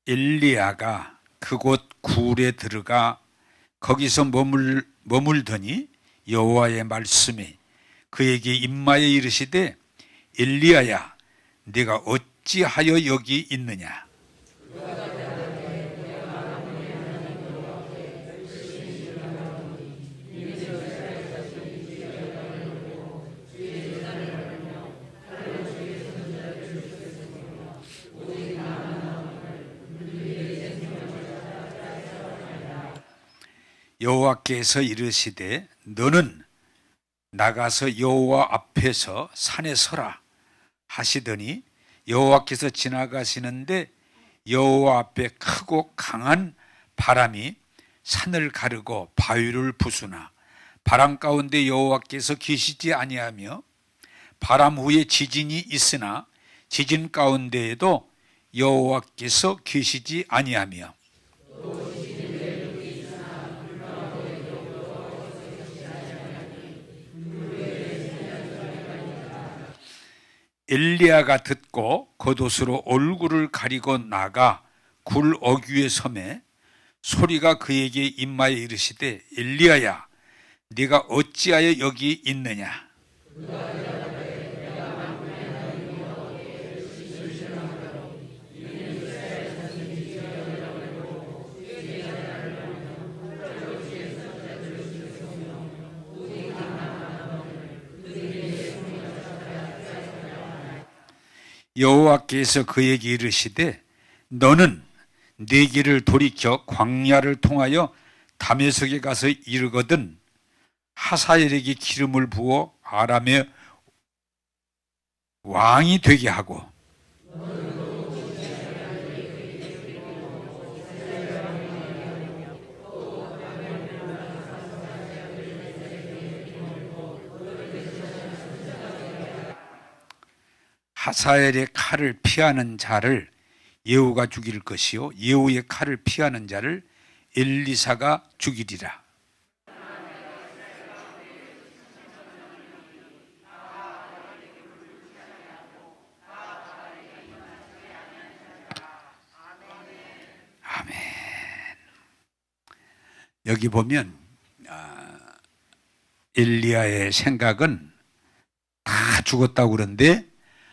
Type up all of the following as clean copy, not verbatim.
엘리야가 그곳 굴에 들어가 거기서 머물더니 여호와의 말씀이 그에게 임하여 이르시되 엘리야야 네가 어찌하여 여기 있느냐. 여호와께서 이르시되 너는 나가서 여호와 앞에서 산에 서라 하시더니 여호와께서 지나가시는데 여호와 앞에 크고 강한 바람이 산을 가르고 바위를 부수나 바람 가운데 여호와께서 계시지 아니하며 바람 후에 지진이 있으나 지진 가운데에도 여호와께서 계시지 아니하며 엘리야가 듣고 겉옷으로 얼굴을 가리고 나가 굴 어귀에 서매 소리가 그에게 임하여 이르시되 엘리야야 네가 어찌하여 여기 있느냐. 여호와께서 그에게 이르시되 너는 네 길을 돌이켜 광야를 통하여 다메섹에 가서 이르거든 하사엘에게 기름을 부어 아람의 왕이 되게 하고 하사엘의 칼을 피하는 자를 예후가 죽일 것이요 예후의 칼을 피하는 자를 엘리사가 죽이리라. 아멘. 여기 보면 엘리야의 생각은 다 죽었다고 그러는데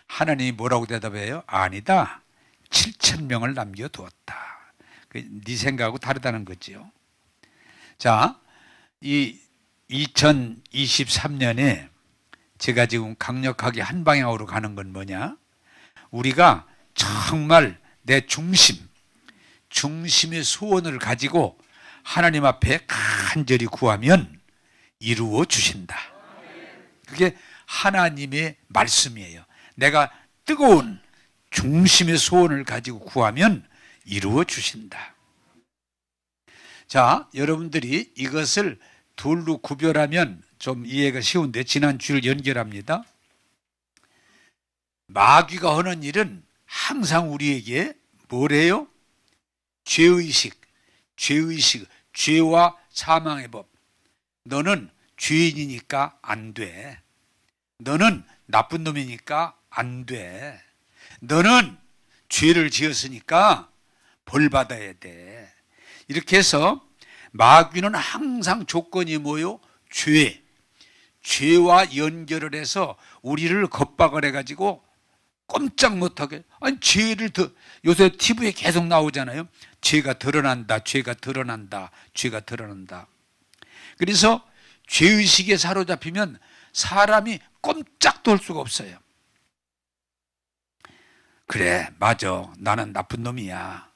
하나님이 뭐라고 대답해요? 아니다. 7,000명을 남겨두었다. 네 생각하고 다르다는 거죠. 자, 이 2023년에 제가 지금 강력하게 한 방향으로 가는 건 뭐냐? 우리가 정말 내 중심의 소원을 가지고 하나님 앞에 간절히 구하면 이루어 주신다. 그게 하나님의 말씀이에요. 내가 뜨거운 중심의 소원을 가지고 구하면 이루어 주신다. 자, 여러분들이 이것을 둘로 구별하면 좀 이해가 쉬운데 지난 주를 연결합니다. 마귀가 하는 일은 항상 우리에게 뭐래요? 죄의식, 죄와 사망의 법. 너는 죄인이니까 안 돼. 너는 나쁜 놈이니까 안 돼. 너는 죄를 지었으니까 벌 받아야 돼. 이렇게 해서 마귀는 항상 조건이 뭐요? 죄와 연결을 해서 우리를 겁박을 해가지고 꼼짝 못하게. 아니 죄를 요새 TV에 계속 나오잖아요. 죄가 드러난다. 그래서 죄의식에 사로잡히면 사람이 꼼짝도 할 수가 없어요. 그래, 맞아. 나는 나쁜 놈이야.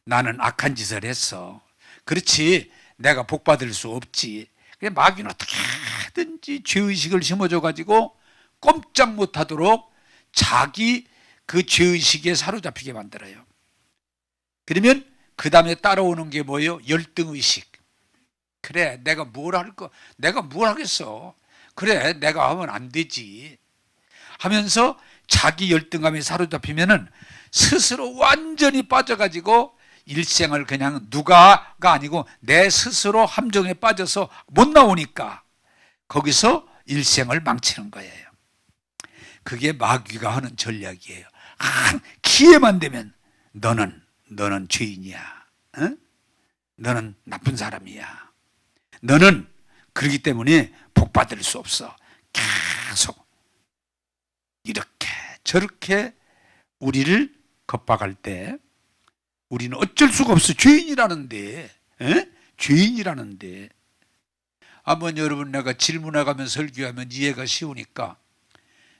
나는 악한 짓을 했어. 그렇지, 내가 복 받을 수 없지. 마귀는 어떻게든지 죄의식을 심어줘가지고 꼼짝 못하도록 자기 그 죄의식에 사로잡히게 만들어요. 그러면 그 다음에 따라오는 게 뭐예요? 열등의식. 그래, 내가 뭘 하겠어. 그래, 내가 하면 안 되지 하면서 자기 열등감에 사로잡히면은 스스로 완전히 빠져가지고 일생을 그냥 누가가 아니고 내 스스로 함정에 빠져서 못 나오니까 거기서 일생을 망치는 거예요. 그게 마귀가 하는 전략이에요. 기회만 되면 너는 너는 죄인이야. 어? 너는 나쁜 사람이야. 너는 그렇기 때문에 복받을 수 없어. 계속 이렇게 저렇게 우리를 겁박할 때 우리는 어쩔 수가 없어. 죄인이라는데. 죄인이라는데. 한번 여러분 내가 질문해가면서 설교하면 이해가 쉬우니까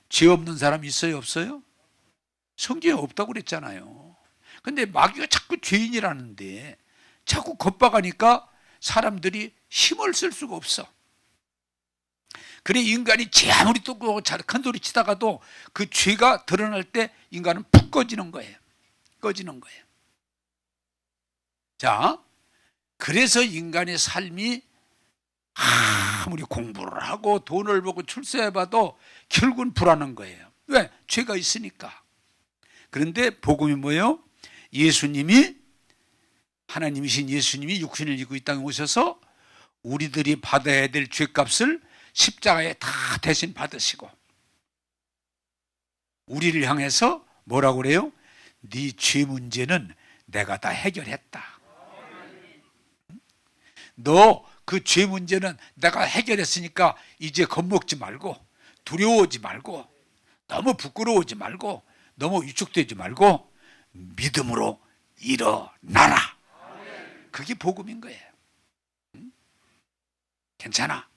죄 없는 사람 있어요? 없어요? 성경에 없다고 그랬잖아요. 근데 마귀가 자꾸 죄인이라는데 자꾸 겁박하니까 사람들이 힘을 쓸 수가 없어. 그래 인간이 제 아무리 또 큰 소리 치다가도 그 죄가 드러날 때 인간은 푹 꺼지는 거예요. 꺼지는 거예요. 자, 그래서 인간의 삶이 아무리 공부를 하고 돈을 벌고 출세해봐도 결국은 불안한 거예요. 왜? 죄가 있으니까. 그런데 복음이 뭐예요? 예수님이, 하나님이신 예수님이 육신을 입고 이 땅에 오셔서 우리들이 받아야 될 죄값을 십자가에 다 대신 받으시고 우리를 향해서 뭐라고 그래요? 네 죄 문제는 내가 다 해결했다. 너 그 죄 문제는 내가 해결했으니까 이제 겁먹지 말고 두려워하지 말고 너무 부끄러워하지 말고 너무 위축되지 말고 믿음으로 일어나라. 그게 복음인 거예요. 괜찮아.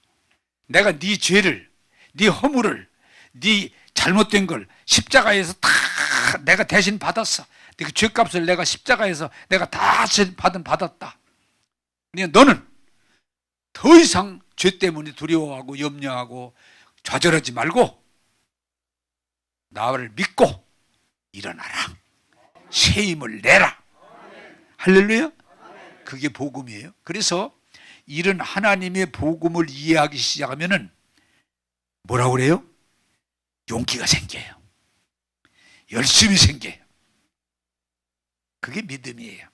내가 네 죄를, 네 허물을, 네 잘못된 걸 십자가에서 다 내가 대신 받았어. 그 죄값을 내가 십자가에서 내가 다 받았다. 그러니까 너는 더 이상 죄 때문에 두려워하고 염려하고 좌절하지 말고 나를 믿고 일어나라. 새 힘을 내라. 할렐루야. 그게 복음이에요. 그래서 이런 하나님의 복음을 이해하기 시작하면은 뭐라고 그래요? 용기가 생겨요. 열심히 생겨요. 그게 믿음이에요.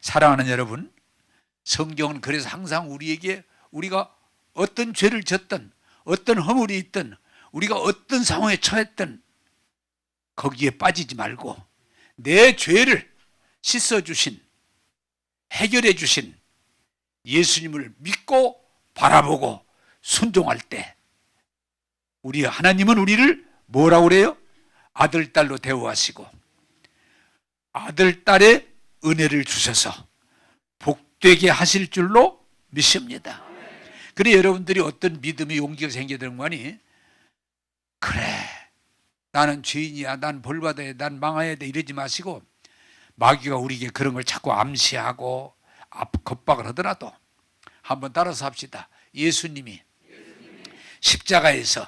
사랑하는 여러분, 성경은 그래서 항상 우리에게 우리가 어떤 죄를 졌든 어떤 허물이 있든 우리가 어떤 상황에 처했든 거기에 빠지지 말고 내 죄를 씻어주신, 해결해주신 예수님을 믿고 바라보고 순종할 때 우리 하나님은 우리를 뭐라고 그래요? 아들, 딸로 대우하시고 아들, 딸의 은혜를 주셔서 복되게 하실 줄로 믿습니다. 그래 여러분들이 어떤 믿음의 용기가 생겨야 되는 거 아니? 그래 나는 죄인이야, 난 벌받아야 돼, 난 망해야 돼 이러지 마시고 마귀가 우리에게 그런 걸 자꾸 암시하고 겁박을 하더라도 한번 따라서 합시다. 예수님이 십자가에서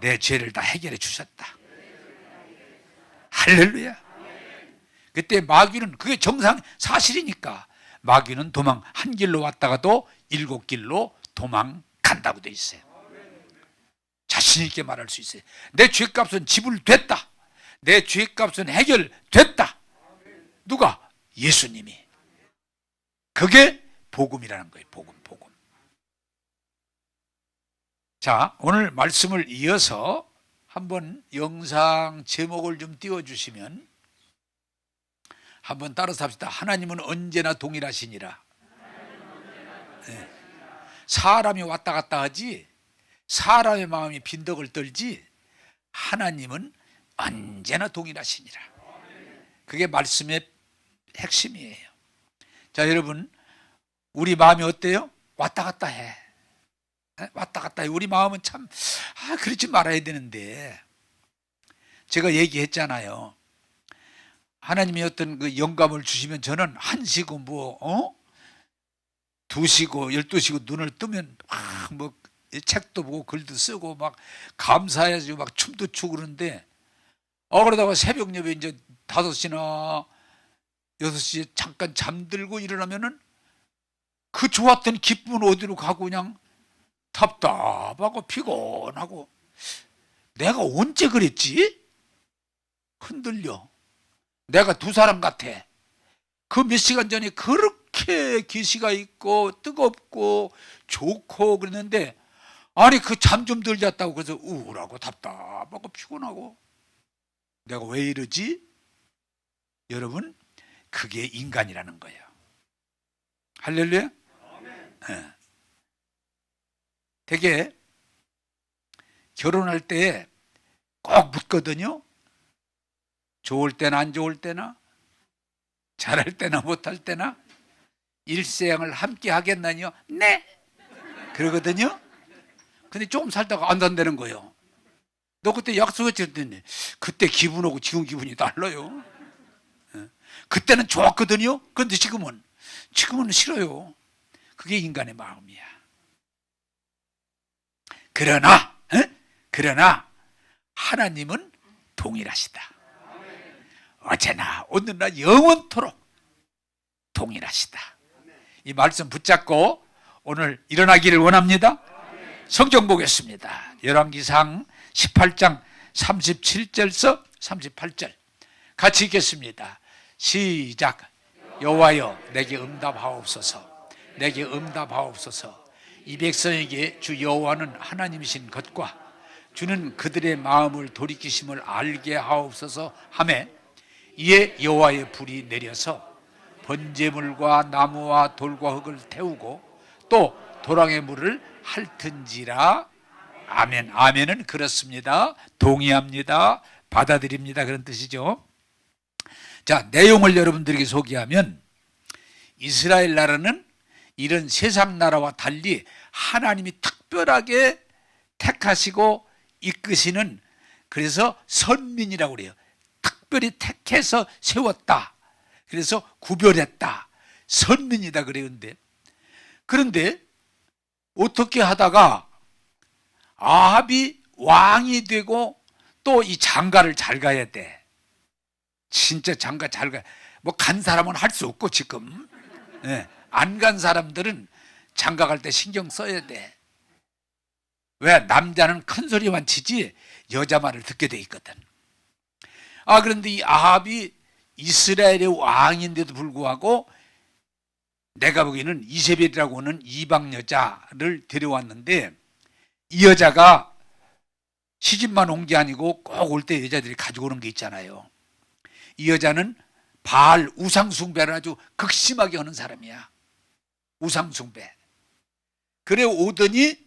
내 죄를 다 해결해 주셨다. 할렐루야. 그때 마귀는 그게 정상 사실이니까 마귀는 도망 한 길로 왔다가도 7길로 도망간다고 돼 있어요. 자신 있게 말할 수 있어요. 내 죄값은 지불됐다. 내 죄값은 해결됐다. 누가? 예수님이. 그게 복음이라는 거예요. 복음. 자, 오늘 말씀을 이어서 한번 영상 제목을 좀 띄워주시면 한번 따라서 합시다. 하나님은 언제나 동일하시니라. 네. 사람이 왔다 갔다 하지 사람의 마음이 빈덕을 떨지 하나님은 언제나 동일하시니라. 그게 말씀의 핵심이에요. 자, 여러분 우리 마음이 어때요? 왔다 갔다 해. 왔다 갔다 해. 우리 마음은 참 그러지 말아야 되는데 제가 얘기했잖아요. 하나님이 어떤 그 영감을 주시면 저는 1시고 2시고 12시고 눈을 뜨면 뭐 책도 보고 글도 쓰고 막 감사해가지고 막 춤도 추고 그러는데 그러다가 새벽 예배 이제 5시나 6시에 잠깐 잠들고 일어나면은 그 좋았던 기쁨은 어디로 가고 그냥 답답하고 피곤하고 내가 언제 그랬지? 흔들려. 내가 두 사람 같아. 그 몇 시간 전에 그렇게 기시가 있고 뜨겁고 좋고 그랬는데 아니 그 잠 좀 덜 잤다고 그래서 우울하고 답답하고 피곤하고 내가 왜 이러지? 여러분, 그게 인간이라는 거예요. 할렐루야. 네. 되게 결혼할 때 꼭 묻거든요. 좋을 때나 안 좋을 때나, 잘할 때나 못할 때나, 일생을 함께 하겠나요? 네. 그러거든요. 근데 조금 살다가 안 된다는 거예요. 너 그때 약속했지? 그랬더니 그때 기분하고 지금 기분이 달라요. 그때는 좋았거든요. 그런데 지금은 싫어요. 그게 인간의 마음이야. 그러나 하나님은 동일하시다. 어제나 오늘나 영원토록 동일하시다. 이 말씀 붙잡고 오늘 일어나기를 원합니다. 성경 보겠습니다. 열왕기상 18장 37절서 38절 같이 읽겠습니다. 시작. 여호와여 내게 응답하옵소서. 내게 응답하옵소서. 이 백성에게 주 여호와는 하나님이신 것과 주는 그들의 마음을 돌이키심을 알게 하옵소서 하매 이에 여호와의 불이 내려서 번제물과 나무와 돌과 흙을 태우고 또 도랑의 물을 핥은지라. 아멘. 아멘은 그렇습니다. 동의합니다. 받아들입니다. 그런 뜻이죠. 자, 내용을 여러분들에게 소개하면 이스라엘 나라는 이런 세상 나라와 달리 하나님이 특별하게 택하시고 이끄시는, 그래서 선민이라고 그래요. 특별히 택해서 세웠다. 그래서 구별했다. 선민이다 그랬는데, 그런데 어떻게 하다가 아합이 왕이 되고 또 이 장가를 잘 가야 돼. 진짜 장가 잘 가. 뭐 간 사람은 할 수 없고 지금. 네. 안 간 사람들은 장가 갈 때 신경 써야 돼. 왜? 남자는 큰 소리만 치지 여자 말을 듣게 돼 있거든. 그런데 이 아합이 이스라엘의 왕인데도 불구하고 내가 보기에는 이세벨이라고 하는 이방 여자를 데려왔는데, 이 여자가 시집만 온 게 아니고 꼭 올 때 여자들이 가지고 오는 게 있잖아요. 이 여자는 바알 우상숭배를 아주 극심하게 하는 사람이야. 우상숭배. 그래 오더니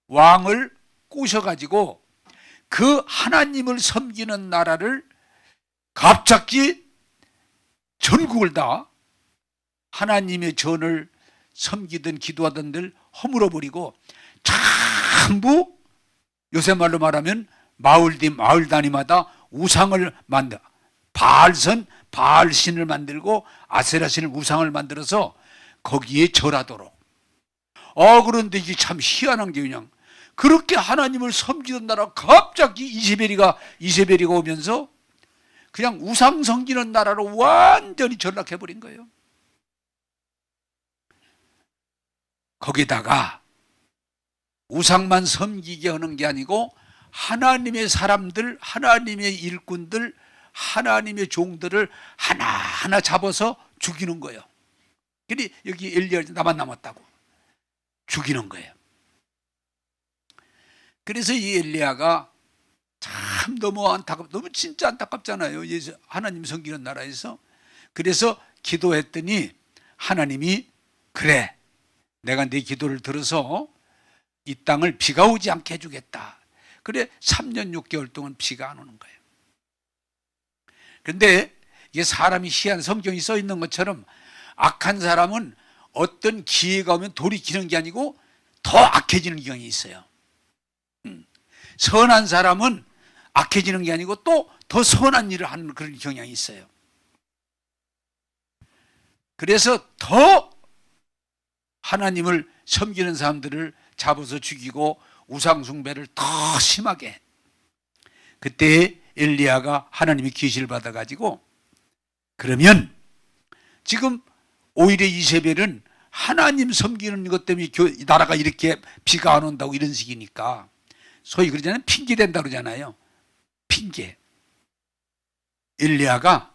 왕을 꼬셔가지고 그 하나님을 섬기는 나라를 갑자기 전국을 다 하나님의 전을 섬기던 기도하던들 허물어버리고 전부, 요새 말로 말하면 마을 단위마다 우상을 만들어, 바알선, 바알신을 만들고 아세라신을 우상을 만들어서 거기에 절하도록. 그런데 이게 참 희한한 게, 그냥 그렇게 하나님을 섬기던 나라가 갑자기 이세벨이가 오면서 그냥 우상 섬기는 나라로 완전히 전락해버린 거예요. 거기다가 우상만 섬기게 하는 게 아니고 하나님의 사람들, 하나님의 일꾼들, 하나님의 종들을 하나하나 잡아서 죽이는 거예요. 그러니 여기 엘리야 나만 남았다고 죽이는 거예요. 그래서 이 엘리야가 참 너무 진짜 안타깝잖아요. 하나님 섬기는 나라에서. 그래서 기도했더니 하나님이, 그래, 내가 네 기도를 들어서 이 땅을 비가 오지 않게 해주겠다. 그래 3년 6개월 동안 비가 안 오는 거예요. 그런데 이게 사람이 희한, 성경이 써 있는 것처럼 악한 사람은 어떤 기회가 오면 돌이키는 게 아니고 더 악해지는 경향이 있어요. 선한 사람은 악해지는 게 아니고 또 더 선한 일을 하는 그런 경향이 있어요. 그래서 더 하나님을 섬기는 사람들을 잡아서 죽이고 우상숭배를 더 심하게. 그때 엘리야가 하나님의 계시를 받아가지고, 그러면 지금 오히려 이세벨은 하나님 섬기는 것 때문에 나라가 이렇게 비가 안 온다고 이런 식이니까 소위 그러잖아요. 핑계 된다 그러잖아요. 핑계. 엘리야가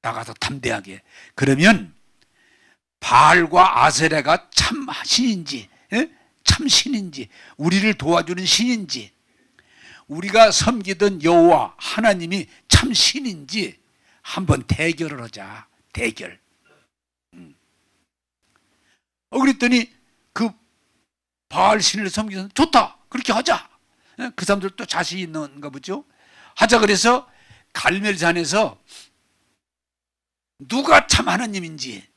나가서 담대하게, 그러면 바알과 아세라가 참 신인지, 참 신인지, 우리를 도와주는 신인지, 우리가 섬기던 여호와 하나님이 참 신인지 한번 대결을 하자. 대결. 그랬더니 그 바알 신을 섬기는 좋다. 그렇게 하자. 그 사람들도 자신 있는가 보죠. 하자 그래서 갈멜산에서 누가 참 하나님인지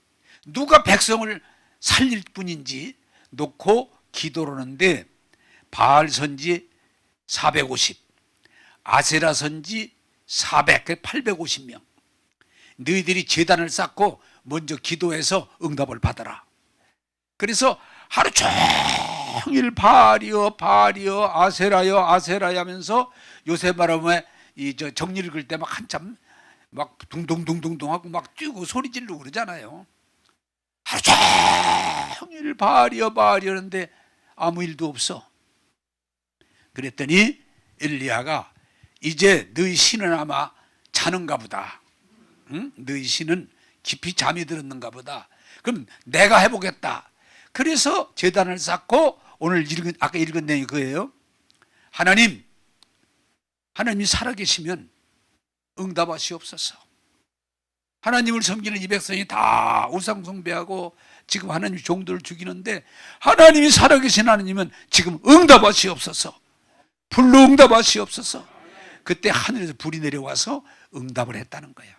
누가 백성을 살릴 분인지 놓고 기도를 하는데 바알 선지 450, 아세라 선지 400, 850명. 너희들이 제단을 쌓고 먼저 기도해서 응답을 받아라. 그래서 하루 종일 바알이여 바알이여 아세라여 아세라여 하면서 요새 말하면 이 정리 읽을 때 막 한참 막 둥둥둥둥둥 하고 막 뛰고 소리 지르고 그러잖아요. 하루 종일 바알이여 바알이여 하는데 아무 일도 없어. 그랬더니 엘리야가 이제 너희 신은 아마 자는가 보다. 응? 너희 신은 깊이 잠이 들었는가 보다. 그럼 내가 해보겠다. 그래서 제단을 쌓고 오늘 아까 읽은 내용이 그거예요. 하나님이 살아계시면 응답하시옵소서. 하나님을 섬기는 이 백성이 다 우상 숭배하고 지금 하나님 종들을 죽이는데 하나님이 살아계신 하나님은 지금 응답하시옵소서. 불로 응답하시옵소서. 그때 하늘에서 불이 내려와서 응답을 했다는 거예요.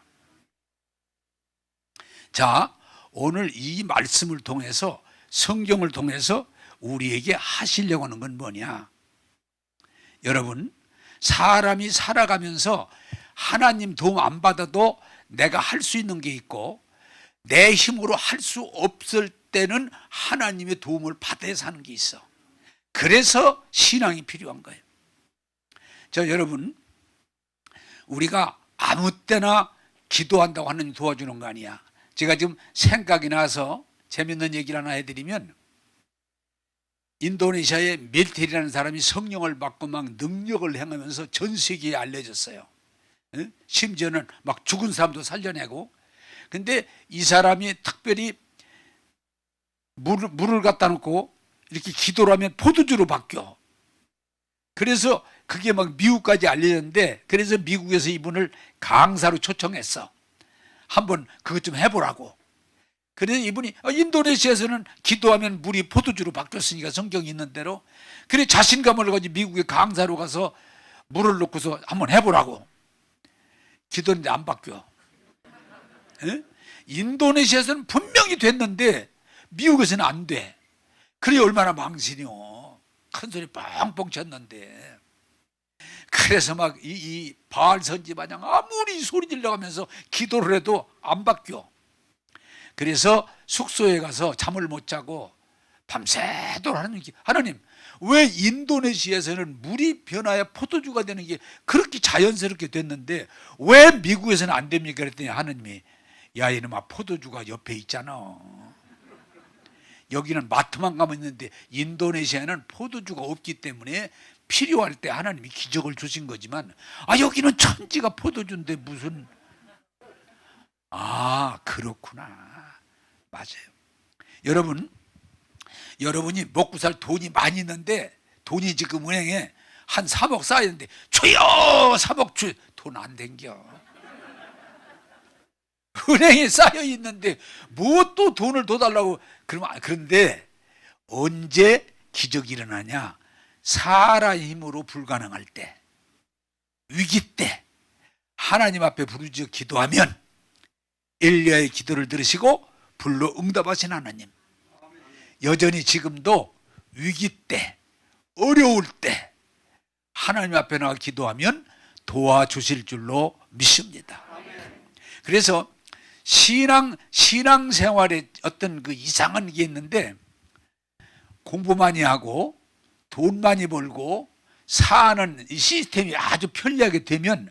자, 오늘 이 말씀을 통해서 성경을 통해서 우리에게 하시려고 하는 건 뭐냐? 여러분, 사람이 살아가면서 하나님 도움 안 받아도 내가 할 수 있는 게 있고 내 힘으로 할 수 없을 때는 하나님의 도움을 받아야 사는 게 있어. 그래서 신앙이 필요한 거예요. 자, 여러분, 우리가 아무 때나 기도한다고 하나님 도와주는 거 아니야. 제가 지금 생각이 나서 재밌는 얘기를 하나 해드리면 인도네시아의 멜텔이라는 사람이 성령을 받고 막 능력을 행하면서 전 세계에 알려졌어요. 심지어는 막 죽은 사람도 살려내고. 근데 이 사람이 특별히 물을 갖다 놓고 이렇게 기도를 하면 포도주로 바뀌어. 그래서 그게 막 미국까지 알려졌는데 그래서 미국에서 이분을 강사로 초청했어. 한번 그것 좀 해보라고. 그래서 이분이 인도네시아에서는 기도하면 물이 포도주로 바뀌었으니까 성경이 있는 대로 그래 자신감을 가지고 미국에 강사로 가서 물을 넣고서 한번 해보라고. 기도했는데 안 바뀌어. 에? 인도네시아에서는 분명히 됐는데 미국에서는 안 돼. 그래 얼마나 망신이요. 큰 소리 뻥뻥 쳤는데. 그래서 막 이 바알 선지 마냥 아무리 소리 질러가면서 기도를 해도 안 바뀌어. 그래서 숙소에 가서 잠을 못 자고 밤새도록 하나님 왜 인도네시아에서는 물이 변하여 포도주가 되는 게 그렇게 자연스럽게 됐는데 왜 미국에서는 안 됩니까? 그랬더니 하나님이 야 이놈아 포도주가 옆에 있잖아. 여기는 마트만 가면 있는데 인도네시아는 포도주가 없기 때문에 필요할 때 하나님이 기적을 주신 거지만 여기는 천지가 포도주인데 무슨 그렇구나. 맞아요. 여러분이 먹고 살 돈이 많이 있는데 돈이 지금 은행에 한 3억 쌓였는데 주여 3억 주 돈 안 댕겨. 은행에 쌓여 있는데 뭐 또 돈을 더 달라고 그런데 언제 기적이 일어나냐? 사람의 힘으로 불가능할 때, 위기 때 하나님 앞에 부르짖어 기도하면 엘리야의 기도를 들으시고 불로 응답하신 하나님, 여전히 지금도 위기 때, 어려울 때 하나님 앞에 나가 기도하면 도와주실 줄로 믿습니다. 그래서 신앙생활에 어떤 그 이상한 게 있는데 공부 많이 하고 돈 많이 벌고 사는 이 시스템이 아주 편리하게 되면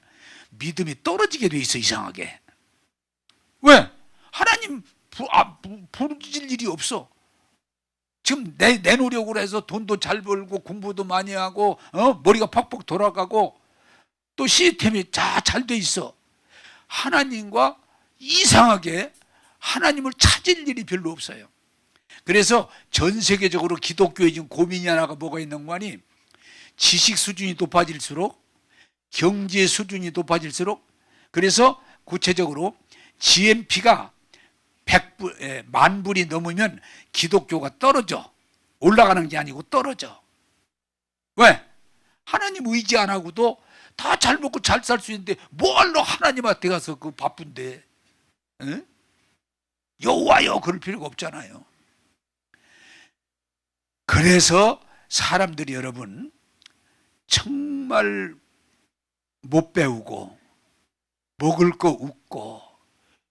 믿음이 떨어지게 돼 있어. 이상하게. 왜? 하나님 부르짖을 일이 없어. 지금 내 노력으로 해서 돈도 잘 벌고 공부도 많이 하고 머리가 퍽퍽 돌아가고 또 시스템이 잘 돼 있어. 하나님과 이상하게 하나님을 찾을 일이 별로 없어요. 그래서 전 세계적으로 기독교에 지금 고민이 하나가 뭐가 있는 거 아니? 지식 수준이 높아질수록 경제 수준이 높아질수록 그래서 구체적으로 GNP가 10,000불이 넘으면 기독교가 떨어져. 올라가는 게 아니고 떨어져. 왜? 하나님 의지 안 하고도 다 잘 먹고 잘 살 수 있는데 뭐하러 하나님한테 가서 그 바쁜데, 응? 여호와여 그럴 필요가 없잖아요. 그래서 사람들이 여러분 정말 못 배우고 먹을 거 없고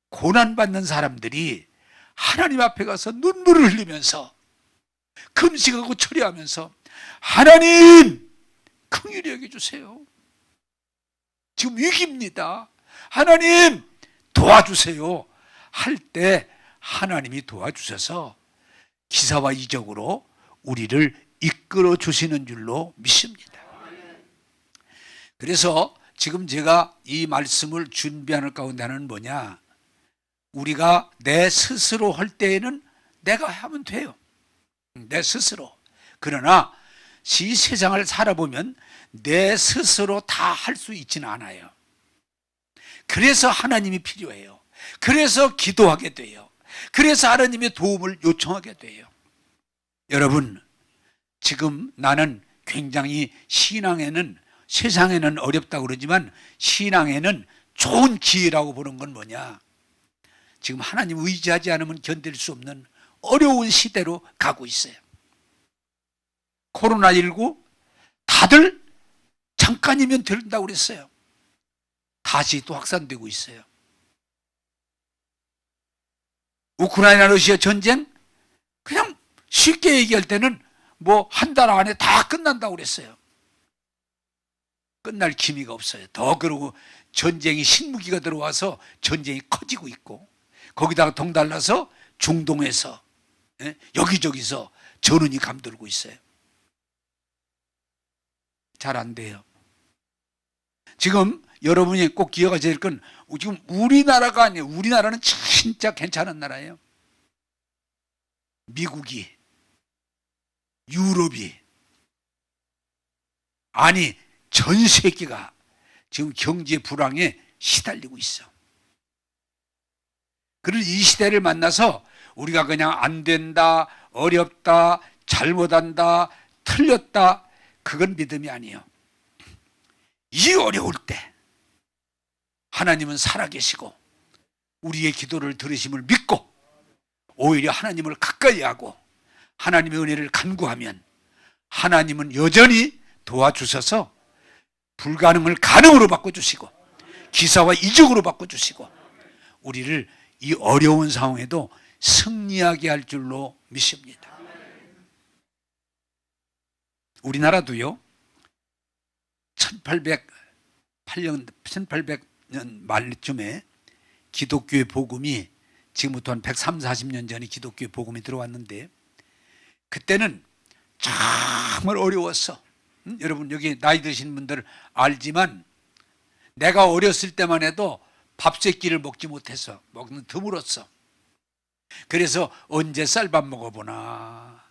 고난받는 사람들이 하나님 앞에 가서 눈물을 흘리면서 금식하고 철회하면서 하나님 긍휼히 여겨주세요. 지금 위기입니다. 하나님 도와주세요. 할 때 하나님이 도와주셔서 기사와 이적으로 우리를 이끌어 주시는 줄로 믿습니다. 그래서 지금 제가 이 말씀을 준비하는 가운데는 뭐냐? 우리가 내 스스로 할 때에는 내가 하면 돼요. 내 스스로. 그러나 이 세상을 살아보면 내 스스로 다 할 수 있지는 않아요. 그래서 하나님이 필요해요. 그래서 기도하게 돼요. 그래서 하나님의 도움을 요청하게 돼요. 여러분, 지금 나는 굉장히 신앙에는, 세상에는 어렵다고 그러지만 신앙에는 좋은 기회라고 보는 건 뭐냐? 지금 하나님 의지하지 않으면 견딜 수 없는 어려운 시대로 가고 있어요. 코로나19 다들 잠깐이면 된다고 그랬어요. 다시 또 확산되고 있어요. 우크라이나 러시아 전쟁 그냥 쉽게 얘기할 때는 뭐 한 달 안에 다 끝난다고 그랬어요. 끝날 기미가 없어요. 더 그러고 전쟁이 신무기가 들어와서 전쟁이 커지고 있고 거기다가 덩달라서 중동에서 여기저기서 전운이 감돌고 있어요. 잘 안 돼요. 지금 여러분이 꼭 기억하셔야 될 건 지금 우리나라가 아니에요. 우리나라는 진짜 괜찮은 나라예요. 미국이, 유럽이, 아니 전 세계가 지금 경제 불황에 시달리고 있어. 그런 이 시대를 만나서 우리가 그냥 안 된다, 어렵다, 잘못한다, 틀렸다, 그건 믿음이 아니에요. 이 어려울 때 하나님은 살아계시고 우리의 기도를 들으심을 믿고 오히려 하나님을 가까이 하고 하나님의 은혜를 간구하면 하나님은 여전히 도와주셔서 불가능을 가능으로 바꿔주시고 기사와 이적으로 바꿔주시고 우리를 이 어려운 상황에도 승리하게 할 줄로 믿습니다. 우리나라도요 1800년 말쯤에 기독교의 복음이 지금부터 한 130, 40년 전에 기독교의 복음이 들어왔는데 그때는 정말 어려웠어. 여러분 여기 나이 드신 분들 알지만 내가 어렸을 때만 해도 밥 세 끼를 먹지 못해서 먹는 드물었어. 그래서 언제 쌀밥 먹어보나,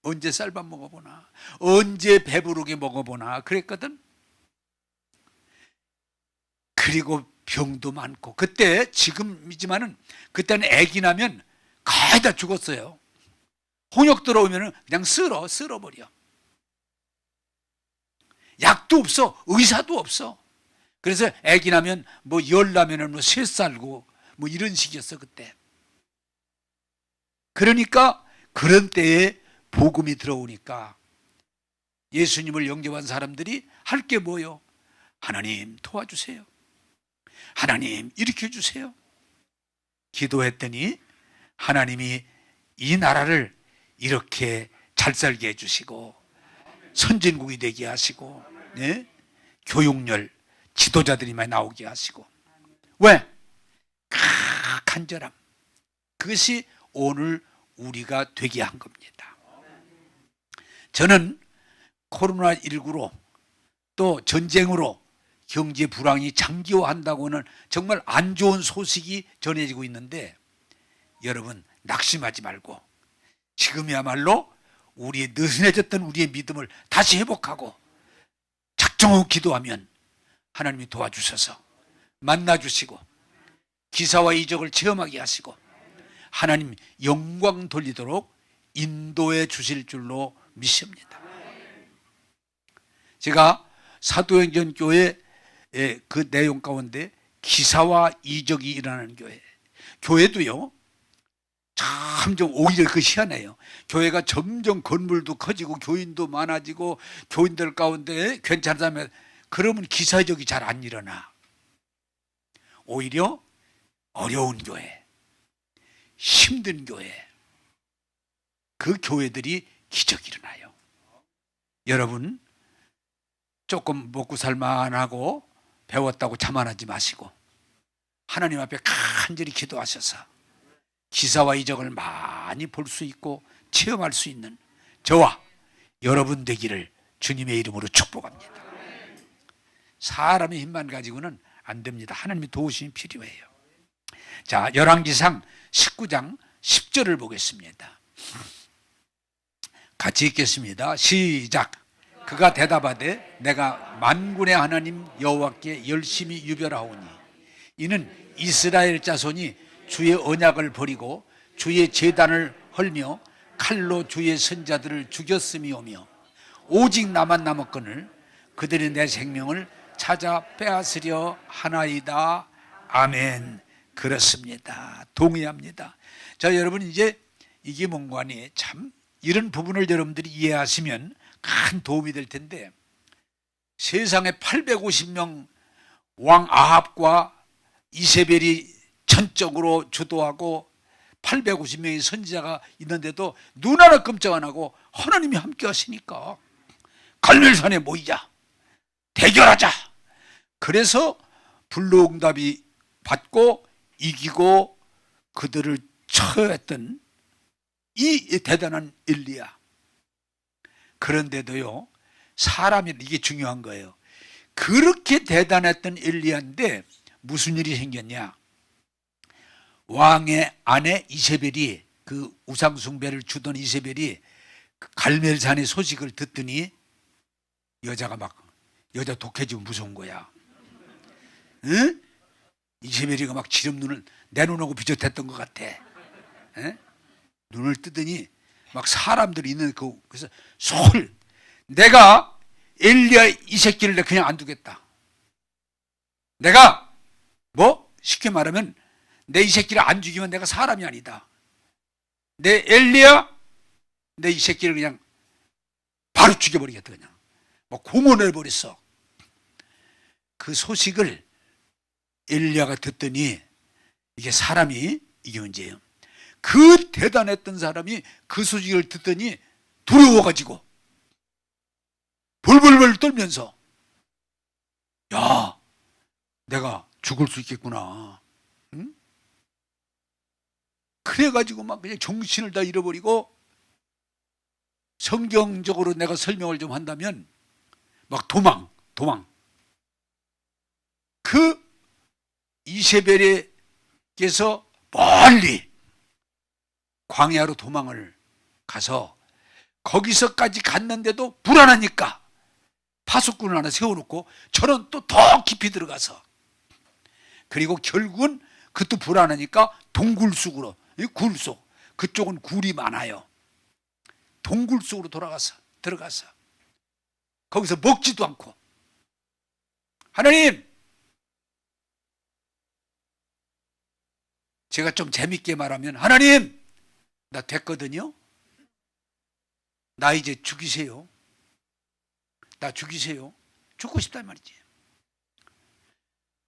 언제 쌀밥 먹어보나, 언제 배부르게 먹어보나 그랬거든. 그리고 병도 많고 그때 지금이지만은 그때는 아기 나면 거의 다 죽었어요. 홍역 들어오면은 그냥 쓸어버려. 약도 없어, 의사도 없어. 그래서 아기 나면 뭐 열 나면은 뭐 쇠 쌀고 뭐 이런 식이었어 그때. 그러니까 그런 때에 복음이 들어오니까 예수님을 영접한 사람들이 할 게 뭐요? 하나님 도와주세요. 하나님 일으켜 주세요. 기도했더니 하나님이 이 나라를 이렇게 잘 살게 해주시고 선진국이 되게 하시고 교육열 지도자들이 많이 나오게 하시고 왜? 간절함. 그것이 오늘 우리가 되게 한 겁니다. 저는 코로나19로 또 전쟁으로 경제 불황이 장기화한다고는 정말 안 좋은 소식이 전해지고 있는데 여러분 낙심하지 말고 지금이야말로 우리의 느슨해졌던 우리의 믿음을 다시 회복하고 작정하고 기도하면 하나님이 도와주셔서 만나주시고 기사와 이적을 체험하게 하시고 하나님 영광 돌리도록 인도해 주실 줄로 믿습니다. 제가 사도행전 교회 그 내용 가운데 기사와 이적이 일어나는 교회도요 점점 오히려 그 희한해요. 교회가 점점 건물도 커지고 교인도 많아지고 교인들 가운데 괜찮다면 그러면 기사 이적이 잘 안 일어나. 오히려 어려운 교회, 힘든 교회, 그 교회들이 기적이 일어나요. 여러분 조금 먹고 살만하고 배웠다고 자만하지 마시고 하나님 앞에 간절히 기도하셔서 기사와 이적을 많이 볼 수 있고 체험할 수 있는 저와 여러분 되기를 주님의 이름으로 축복합니다. 사람의 힘만 가지고는 안 됩니다. 하나님의 도우심이 필요해요. 자, 열왕기상 19장 10절을 보겠습니다. 같이 읽겠습니다. 시작. 그가 대답하되 내가 만군의 하나님 여호와께 열심히 유별하오니 이는 이스라엘 자손이 주의 언약을 버리고 주의 제단을 헐며 칼로 주의 선자들을 죽였음이오며 오직 나만 남았거늘 그들이 내 생명을 찾아 빼앗으려 하나이다. 아멘. 그렇습니다. 동의합니다. 자, 여러분 이제 이게 뭔가니 참 이런 부분을 여러분들이 이해하시면 큰 도움이 될 텐데 세상에 850명 왕 아합과 이세벨이 전적으로 주도하고 850명의 선지자가 있는데도 눈 하나 끔찍 안 하고 하나님이 함께 하시니까 갈멜산에 모이자, 대결하자. 그래서 불로응답이 받고 이기고 그들을 처했던 이 대단한 엘리야. 그런데도요 사람이 이게 중요한 거예요. 그렇게 대단했던 엘리야인데 무슨 일이 생겼냐. 왕의 아내 이세벨이 그 우상숭배를 주던 이세벨이 갈멜산의 소식을 듣더니 여자 독해지면 무서운 거야. 응? 이세벨이가 막 지름 눈을 내 눈하고 비슷했던 것 같아. 응? 눈을 뜨더니 막 사람들이 있는 그래서 내가 엘리야 이 새끼를 그냥 안 두겠다. 내가 쉽게 말하면 내 이 새끼를 안 죽이면 내가 사람이 아니다. 내 엘리야 내 이 새끼를 그냥 바로 죽여버리겠다. 그냥 공언해버렸어. 그 소식을 엘리야가 듣더니 이게 사람이 이게 문제예요. 그 대단했던 사람이 그 소식을 듣더니 두려워가지고 벌벌벌 떨면서 야 내가 죽을 수 있겠구나. 응? 그래가지고 막 그냥 정신을 다 잃어버리고 성경적으로 내가 설명을 좀 한다면 막 도망 그 이세벨에게서 멀리 광야로 도망을 가서 거기서까지 갔는데도 불안하니까 파수꾼을 하나 세워놓고 저는 또 더 깊이 들어가서 그리고 결국은 그것도 불안하니까 동굴 속으로 굴 속 그쪽은 굴이 많아요. 동굴 속으로 들어가서 거기서 먹지도 않고 하나님 제가 좀 재밌게 말하면 하나님 나 됐거든요. 나 이제 죽이세요. 나 죽이세요. 죽고 싶단 말이지.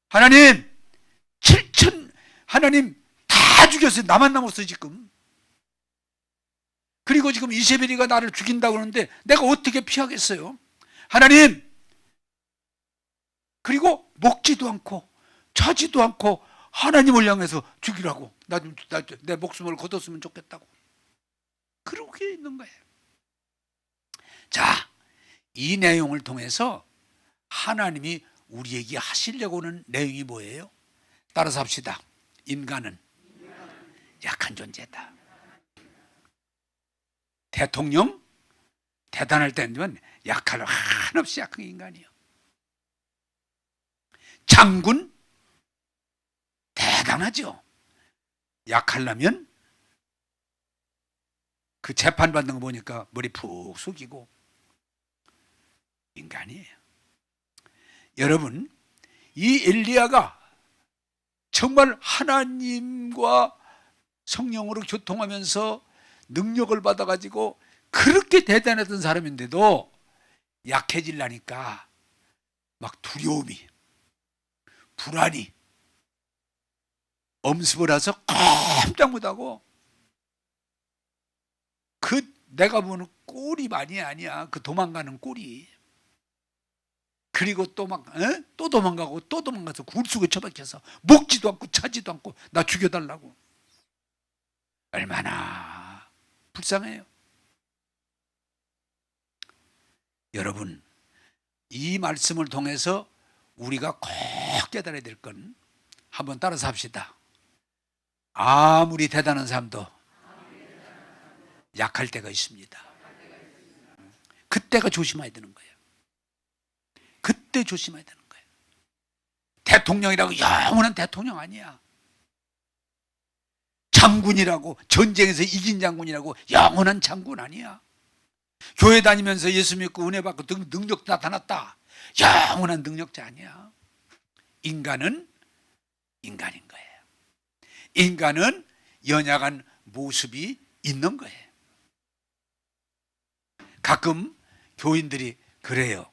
하나님 7천 하나님 다 죽였어요. 나만 남았어요 지금. 그리고 지금 이세벨이가 나를 죽인다고 그러는데 내가 어떻게 피하겠어요. 하나님 그리고 먹지도 않고 자지도 않고 하나님을 향해서 죽이라고 내 목숨을 거뒀으면 좋겠다고 그렇게 있는 거예요. 자, 이 내용을 통해서 하나님이 우리에게 하시려고 하는 내용이 뭐예요? 따라서 합시다. 인간은 약한 존재다. 대통령 대단할 때는 약할 한없이 약한 인간이요. 장군 대단하죠. 약하려면 그 재판받는 거 보니까 머리 푹 숙이고 인간이에요. 여러분, 이 엘리야가 정말 하나님과 성령으로 교통하면서 능력을 받아가지고 그렇게 대단했던 사람인데도 약해지려니까 막 두려움이, 불안이 엄습을 해서 꼼짝 못하고, 그 내가 보는 꼴이 많이 아니야. 그 도망가는 꼴이. 그리고 또 막 또 도망가고 또 도망가서 굴속에 처박혀서 먹지도 않고 차지도 않고 나 죽여달라고. 얼마나 불쌍해요. 여러분, 이 말씀을 통해서 우리가 꼭 깨달아야 될 건 한번 따라서 합시다. 아무리 대단한 사람도 약할 때가 있습니다. 그때가 조심해야 되는 거예요. 그때 조심해야 되는 거예요. 대통령이라고 영원한 대통령 아니야. 장군이라고, 전쟁에서 이긴 장군이라고 영원한 장군 아니야. 교회 다니면서 예수 믿고 은혜 받고 능력 나타났다, 영원한 능력자 아니야. 인간은 인간인 거예요. 인간은 연약한 모습이 있는 거예요. 가끔 교인들이 그래요.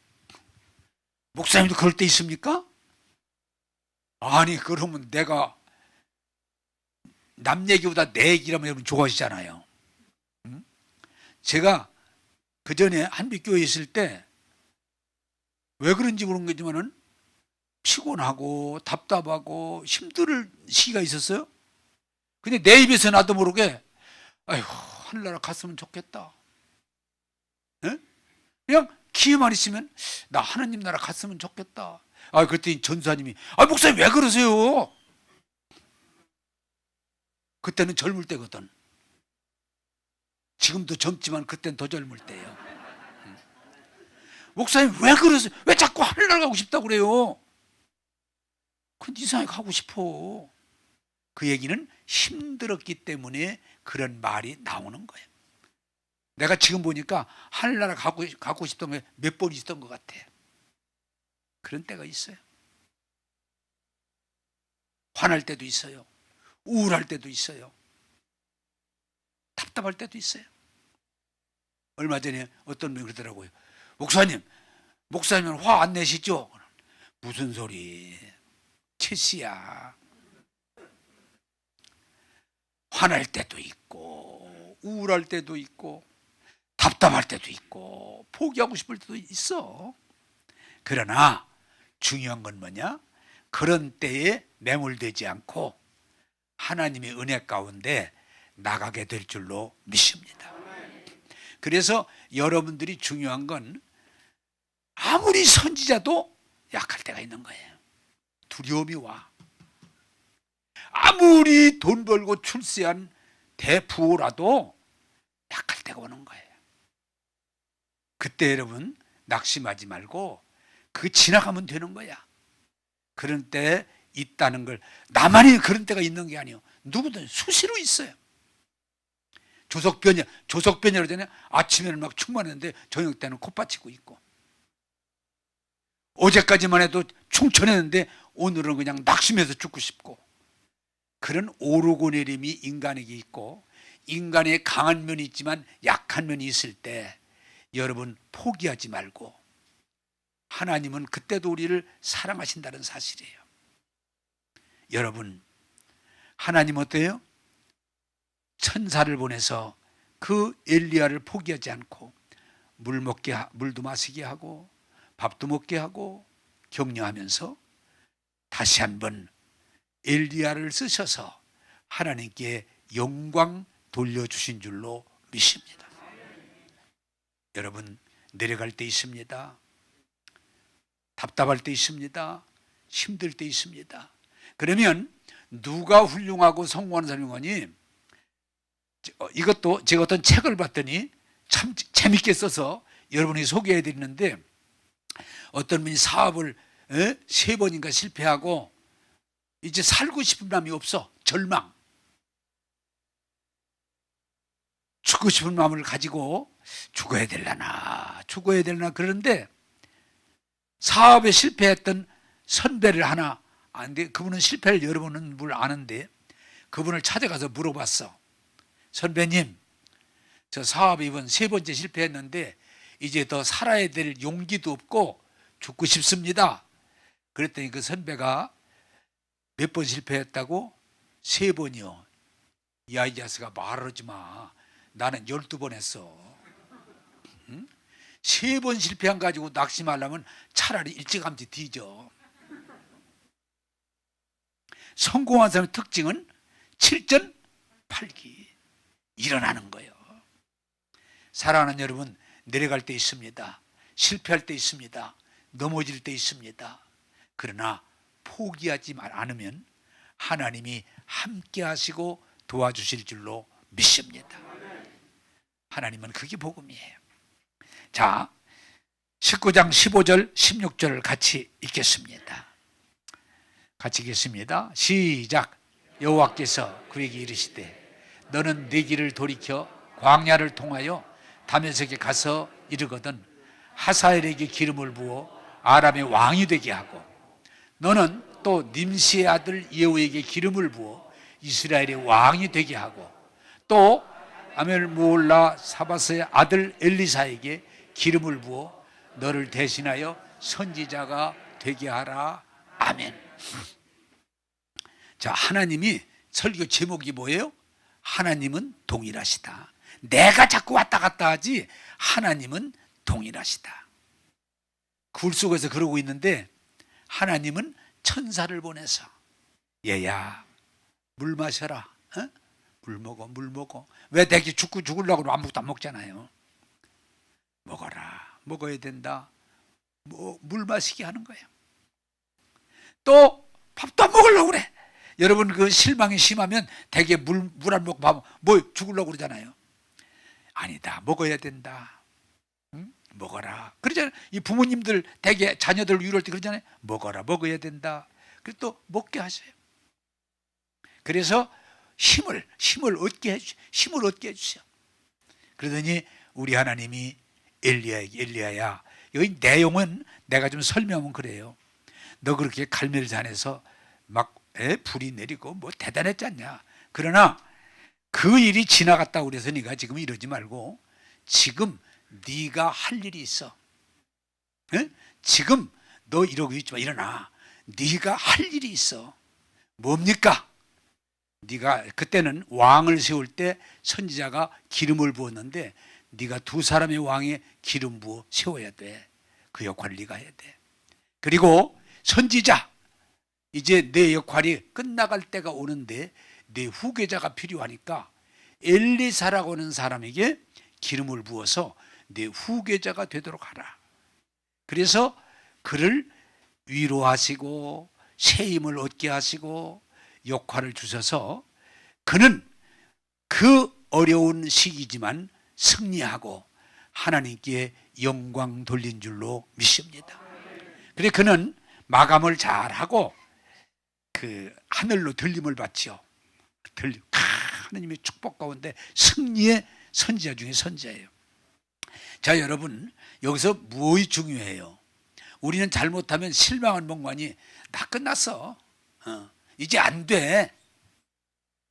목사님도 그럴 때 있습니까? 아니, 그러면 내가 남 얘기보다 내 얘기라면 여러분 좋아하시잖아요. 제가 그 전에 한빛교회에 있을 때 왜 그런지 모르겠지만은 피곤하고 답답하고 힘들 시기가 있었어요. 근데 내 입에서 나도 모르게 아이고, 하늘나라 갔으면 좋겠다. 네? 그냥 기회만 있으면 나 하나님 나라 갔으면 좋겠다. 그랬더니 전사님이 목사님 왜 그러세요? 그때는 젊을 때거든. 지금도 젊지만 그때는 더 젊을 때예요. 목사님 왜 그러세요? 왜 자꾸 하늘나라 가고 싶다고 그래요? 그건 이상하게 가고 싶어. 그 얘기는 힘들었기 때문에 그런 말이 나오는 거예요. 내가 지금 보니까 하늘나라 가고 싶던 게 몇 번 있었던 것 같아. 그런 때가 있어요. 화날 때도 있어요. 우울할 때도 있어요. 답답할 때도 있어요. 얼마 전에 어떤 분이 그러더라고요. 목사님은 화 안 내시죠? 무슨 소리, 최씨야. 화날 때도 있고 우울할 때도 있고 답답할 때도 있고 포기하고 싶을 때도 있어. 그러나 중요한 건 뭐냐? 그런 때에 매몰되지 않고 하나님의 은혜 가운데 나가게 될 줄로 믿습니다. 그래서 여러분들이 중요한 건 아무리 선지자도 약할 때가 있는 거예요. 두려움이 와. 아무리 돈 벌고 출세한 대부호라도 약할 때가 오는 거예요. 그때 여러분 낙심하지 말고 그 지나가면 되는 거야. 그런 때 있다는 걸, 나만이 그런 때가 있는 게 아니에요. 누구든 수시로 있어요. 조석변이라고 하잖아요. 아침에는 막 충만했는데 저녁 때는 콧받치고 있고, 어제까지만 해도 충천했는데 오늘은 그냥 낙심해서 죽고 싶고, 그런 오르고 내림이 인간에게 있고, 인간의 강한 면이 있지만 약한 면이 있을 때 여러분 포기하지 말고, 하나님은 그때도 우리를 사랑하신다는 사실이에요. 여러분, 하나님 어때요? 천사를 보내서 그 엘리야를 포기하지 않고 물도 마시게 하고 밥도 먹게 하고 격려하면서 다시 한번 엘리야를 쓰셔서 하나님께 영광 돌려주신 줄로 믿습니다. 여러분, 내려갈 때 있습니다. 답답할 때 있습니다. 힘들 때 있습니다. 그러면 누가 훌륭하고 성공하는 사람이니? 이것도 제가 어떤 책을 봤더니 참 재밌게 써서 여러분이 소개해 드리는데, 어떤 분이 사업을 3번인가 실패하고 이제 살고 싶은 마음이 없어. 절망. 죽고 싶은 마음을 가지고 죽어야 되려나 그런데 사업에 실패했던 선배를 하나, 근데 그분은 실패를 여러 번은 물 아는데 그분을 찾아가서 물어봤어. 선배님, 저 사업에 이번 3번째 실패했는데 이제 더 살아야 될 용기도 없고 죽고 싶습니다. 그랬더니 그 선배가 몇 번 실패했다고? 3번이요. 야, 이 자식아, 말하지 마. 나는 12번 했어. 응? 3번 실패한 가지고 낙심하려면 차라리 일찌감치 뒤져. 성공한 사람의 특징은 7전 8기 일어나는 거예요. 사랑하는 여러분, 내려갈 때 있습니다. 실패할 때 있습니다. 넘어질 때 있습니다. 그러나 포기하지 않으면 하나님이 함께 하시고 도와주실 줄로 믿습니다. 하나님은 그게 복음이에요. 자, 19장 15절 16절을 같이 읽겠습니다. 같이 읽겠습니다. 시작. 여호와께서 그에게 이르시되 너는 네 길을 돌이켜 광야를 통하여 다메섹에 가서 이르거든 하사엘에게 기름을 부어 아람의 왕이 되게 하고 너는 또 님시의 아들 예후에게 기름을 부어 이스라엘의 왕이 되게 하고 또 아멜무올라 사바스의 아들 엘리사에게 기름을 부어 너를 대신하여 선지자가 되게 하라. 아멘. 자, 하나님이 설교 제목이 뭐예요? 하나님은 동일하시다. 내가 자꾸 왔다 갔다 하지 하나님은 동일하시다. 굴 속에서 그러고 있는데 하나님은 천사를 보내서 얘야 물 마셔라. 어? 물 먹어. 왜 내게 죽으려고 그러면 아무것도 안 먹잖아요. 먹어라. 먹어야 된다. 물 마시게 하는 거예요. 또 밥도 안 먹으려고 그래. 여러분 그 실망이 심하면 대개 물 안 먹고 밥 죽으려고 그러잖아요. 아니다. 먹어야 된다. 응? 먹어라. 그러잖아요. 이 부모님들 대개 자녀들 위로할 때 그러잖아요. 먹어야 된다. 그래서 또 먹게 하세요. 그래서 힘을 얻게 해주세요. 그러더니 우리 하나님이 엘리야야, 여기 내용은 내가 좀 설명하면 그래요. 너 그렇게 갈멜산에서 막 불이 내리고 뭐 대단했지 않냐. 그러나 그 일이 지나갔다고 그래서 네가 지금 이러지 말고 지금 네가 할 일이 있어. 지금 너 이러고 있지 마. 일어나. 네가 할 일이 있어. 뭡니까? 네가 그때는 왕을 세울 때 선지자가 기름을 부었는데 네가 2사람의 왕에 기름 부어 세워야 돼. 그 역할을 네가 해야 돼. 그리고 선지자, 이제 내 역할이 끝나갈 때가 오는데 내 후계자가 필요하니까 엘리사라고 하는 사람에게 기름을 부어서 내 후계자가 되도록 하라. 그래서 그를 위로하시고 새 힘을 얻게 하시고 역할을 주셔서 그는 그 어려운 시기지만 승리하고 하나님께 영광 돌린 줄로 믿습니다. 그래 그는 마감을 잘하고 그 하늘로 들림을 받지요. 하나님의 축복 가운데 승리의 선지자 중에 선지자예요. 자, 여러분 여기서 무엇이 중요해요? 우리는 잘못하면 실망한 멍관이 나 끝났어. 이제 안 돼.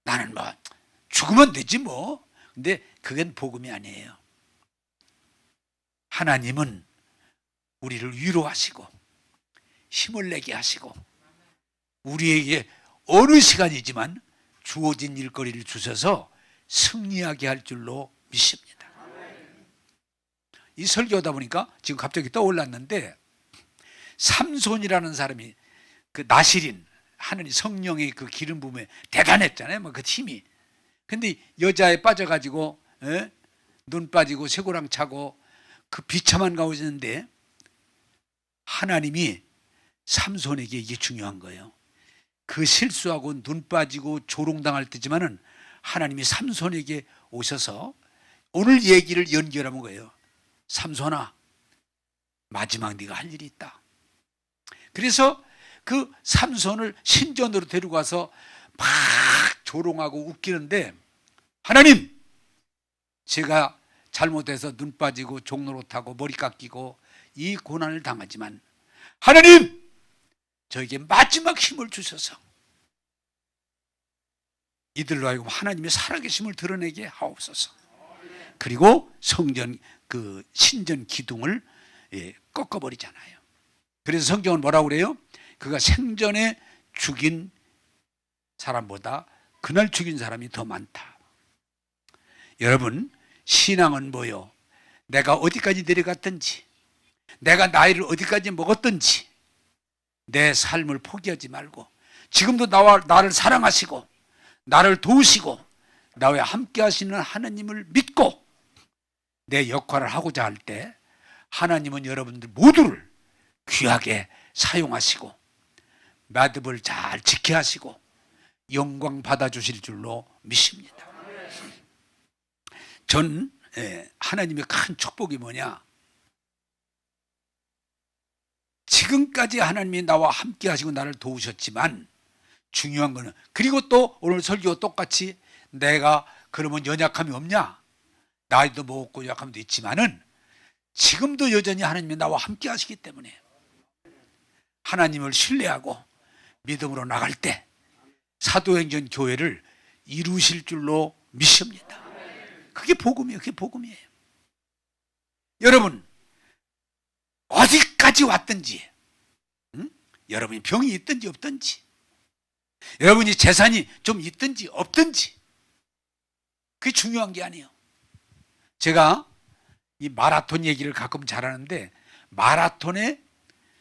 나는 뭐 죽으면 되지 뭐. 근데 그건 복음이 아니에요. 하나님은 우리를 위로하시고 힘을 내게 하시고 우리에게 어느 시간이지만 주어진 일거리를 주셔서 승리하게 할 줄로 믿습니다. 이 설교하다 보니까 지금 갑자기 떠올랐는데 삼손이라는 사람이 그 나실인 하느님 성령의 그 기름 부음에 대단했잖아요. 뭐 그 힘이. 근데 여자에 빠져가지고 눈 빠지고 쇠고랑 차고 그 비참한 가운데 하나님이 삼손에게 이게 중요한 거예요. 그 실수하고 눈 빠지고 조롱당할 때지만은 하나님이 삼손에게 오셔서 오늘 얘기를 연결하는 거예요. 삼손아, 마지막 네가 할 일이 있다. 그래서 그 삼손을 신전으로 데리고 가서 막 조롱하고 웃기는데, 하나님, 제가 잘못해서 눈 빠지고 종노릇하고 머리 깎이고 이 고난을 당하지만 하나님, 저에게 마지막 힘을 주셔서 이들로 하여금 하나님의 살아계심을 드러내게 하옵소서. 그리고 성전 그 신전 기둥을 꺾어버리잖아요. 그래서 성경은 뭐라고 그래요? 그가 생전에 죽인 사람보다 그날 죽인 사람이 더 많다. 여러분, 신앙은 뭐요? 내가 어디까지 내려갔든지, 내가 나이를 어디까지 먹었든지 내 삶을 포기하지 말고 지금도 나를 사랑하시고 나를 도우시고 나와 함께 하시는 하나님을 믿고 내 역할을 하고자 할 때 하나님은 여러분들 모두를 귀하게 사용하시고 매듭을 잘 지켜 하시고 영광 받아주실 줄로 믿습니다. 전 하나님의 큰 축복이 뭐냐? 지금까지 하나님이 나와 함께 하시고 나를 도우셨지만 중요한 거는, 그리고 또 오늘 설교 똑같이 내가 그러면 연약함이 없냐? 나이도 먹었고 연약함도 있지만은 지금도 여전히 하나님이 나와 함께 하시기 때문에 하나님을 신뢰하고 믿음으로 나갈 때 사도행전 교회를 이루실 줄로 믿습니다. 그게 복음이에요. 그게 복음이에요. 여러분, 어디까지 왔든지, 여러분이 병이 있든지 없든지, 여러분이 재산이 좀 있든지 없든지, 그게 중요한 게 아니에요. 제가 이 마라톤 얘기를 가끔 잘하는데, 마라톤에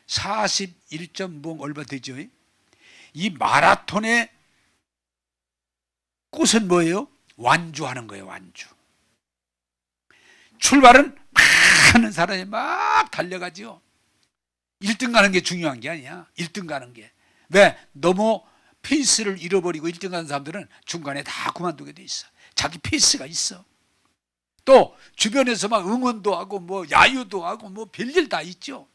41점 얼마 되죠? 이 마라톤의 꽃은 뭐예요? 완주하는 거예요. 완주. 출발은 막 하는 사람이 막 달려가죠. 1등 가는 게 중요한 게 아니야. 1등 가는 게. 왜? 너무 페이스를 잃어버리고 1등 가는 사람들은 중간에 다 그만두게 돼 있어. 자기 페이스가 있어. 또 주변에서 막 응원도 하고 뭐 야유도 하고 뭐 별일 다 있죠.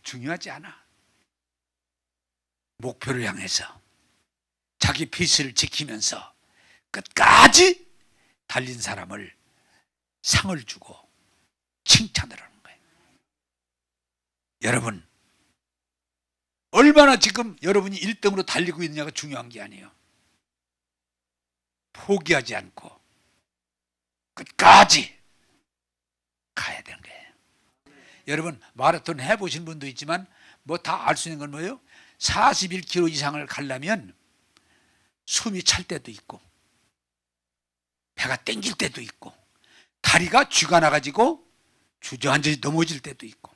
중요하지 않아. 목표를 향해서 자기 페이스를 지키면서 끝까지 달린 사람을 상을 주고 칭찬을 하는 거예요. 여러분, 얼마나 지금 여러분이 1등으로 달리고 있느냐가 중요한 게 아니에요. 포기하지 않고 끝까지 가야 되는 거예요. 여러분, 마라톤 해보신 분도 있지만 뭐 다 알 수 있는 건 뭐예요? 41km 이상을 가려면 숨이 찰 때도 있고 배가 땡길 때도 있고 다리가 쥐가 나가지고 주저앉아 넘어질 때도 있고.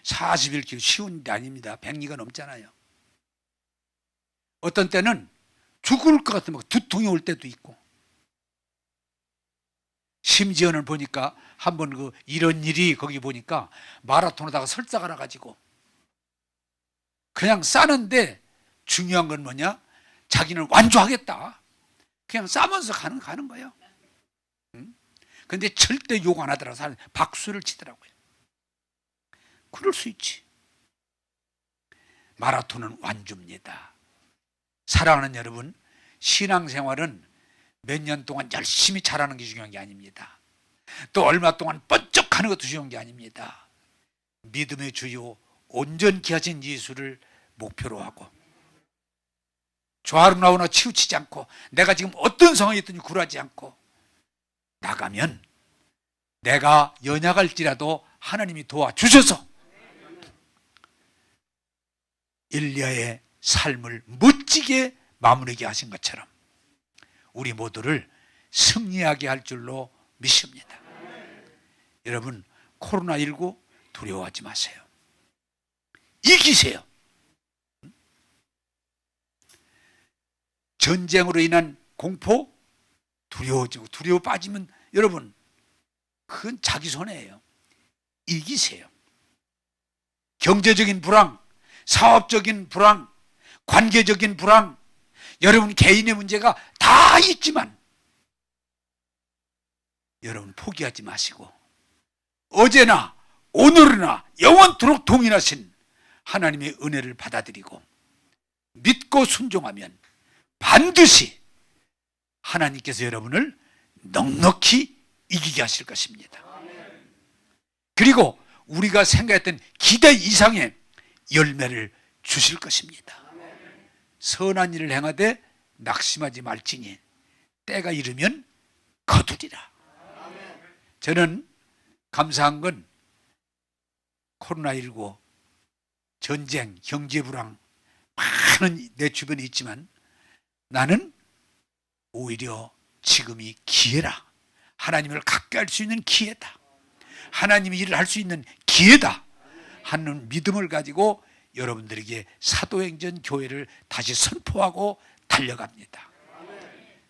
41km 쉬운 게 아닙니다. 100리가 넘잖아요. 어떤 때는 죽을 것 같으면 두통이 올 때도 있고. 심지어는 보니까 한번 이런 일이 거기 보니까 마라톤하다가 설사가 나가지고 그냥 싸는데 중요한 건 뭐냐? 자기는 완주하겠다. 그냥 싸면서 가는 거예요. 근데 절대 욕 안 하더라고요. 박수를 치더라고요. 그럴 수 있지. 마라톤은 완주입니다. 사랑하는 여러분, 신앙생활은 몇 년 동안 열심히 잘하는 게 중요한 게 아닙니다. 또 얼마 동안 번쩍하는 것도 중요한 게 아닙니다. 믿음의 주요 온전케 하신 예수를 목표로 하고 좌우로 나오나 치우치지 않고 내가 지금 어떤 상황이 있든지 굴하지 않고 나가면 내가 연약할지라도 하나님이 도와주셔서 엘리야의 삶을 멋지게 마무리하게 하신 것처럼 우리 모두를 승리하게 할 줄로 믿습니다. 여러분, 코로나19 두려워하지 마세요. 이기세요. 전쟁으로 인한 공포 두려워지고 두려워 빠지면 여러분 그건 자기 손해예요. 이기세요. 경제적인 불황, 사업적인 불황, 관계적인 불황, 여러분 개인의 문제가 다 있지만 여러분 포기하지 마시고 어제나 오늘이나 영원토록 동일하신 하나님의 은혜를 받아들이고 믿고 순종하면 반드시 하나님께서 여러분을 넉넉히 이기게 하실 것입니다. 그리고 우리가 생각했던 기대 이상의 열매를 주실 것입니다. 선한 일을 행하되 낙심하지 말지니 때가 이르면 거두리라. 저는 감사한 건 코로나19 전쟁, 경제불황 많은 내 주변에 있지만 나는 오히려 지금이 기회라. 하나님을 가까이 할 수 있는 기회다. 하나님의 일을 할 수 있는 기회다 하는 믿음을 가지고 여러분들에게 사도행전 교회를 다시 선포하고 달려갑니다.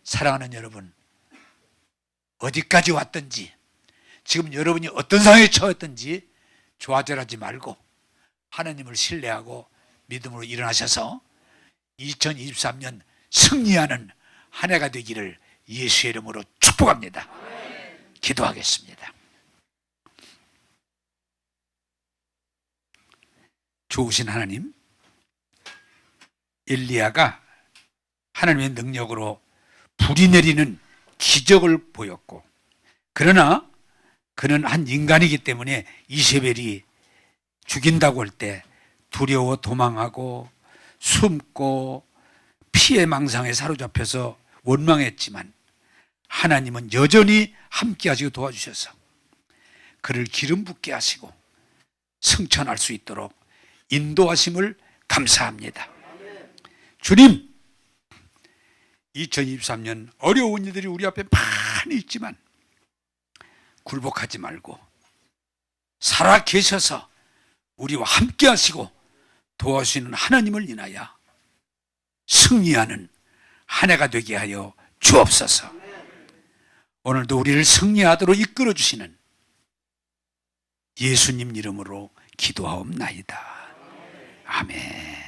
사랑하는 여러분, 어디까지 왔든지 지금 여러분이 어떤 상황에 처했든지 좌절하지 말고 하나님을 신뢰하고 믿음으로 일어나셔서 2023년 승리하는 한 해가 되기를 예수의 이름으로 축복합니다. 기도하겠습니다. 좋으신 하나님, 엘리야가 하나님의 능력으로 불이 내리는 기적을 보였고, 그러나 그는 한 인간이기 때문에 이세벨이 죽인다고 할 때 두려워 도망하고 숨고 피해 망상에 사로잡혀서 원망했지만 하나님은 여전히 함께 하시고 도와주셔서 그를 기름 붓게 하시고 승천할 수 있도록 인도하심을 감사합니다. 주님, 2023년 어려운 일들이 우리 앞에 많이 있지만 굴복하지 말고 살아 계셔서 우리와 함께 하시고 도와주시는 하나님을 인하여 승리하는 한 해가 되게 하여 주옵소서. 오늘도 우리를 승리하도록 이끌어 주시는 예수님 이름으로 기도하옵나이다. 아멘.